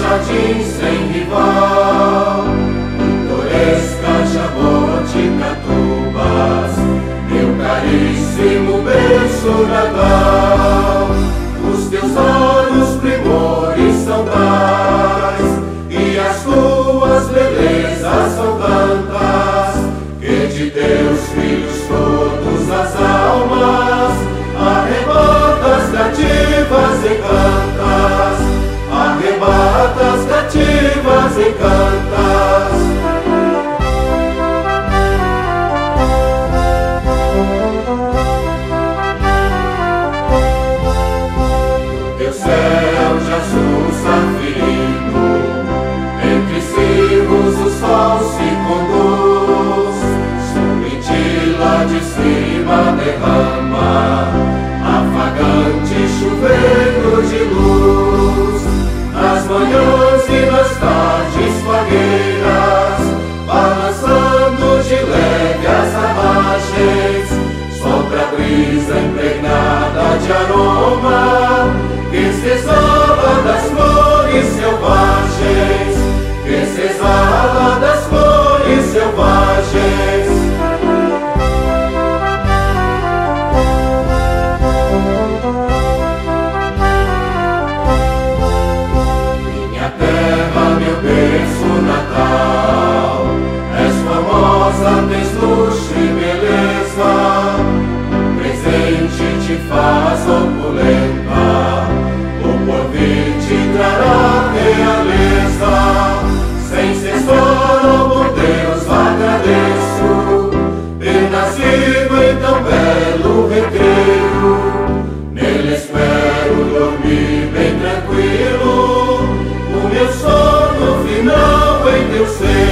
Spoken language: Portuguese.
jardim sem rival, pitoresca Jaboticatubas, meu caríssimo berço natal. Os teus olhos primores são tais, e as tuas belezas são tantas, que de teus filhos todos as almas arrebatas cativas e cantas, arrebatas cativas e cantas. Teu céu de azul safirino, entre cirros o sol se conduz, sobre ti lá de cima derrama afagante chuveiro de luz. Nas manhãs e nas tardes fagueiras, balançando de leve as arragens, sopra a brisa impregnada de aroma, que se exala das flores selvagens, que se exala das flores selvagens. Minha terra, meu berço natal, és famosa, tens luxo e beleza, um presente te faz opulenta, o porvir te trará realeza. Sem cessar, oh bom Deus, agradeço ter nascido em tão belo recreio. Nele espero dormir bem tranquilo, o meu sono final em teu seio.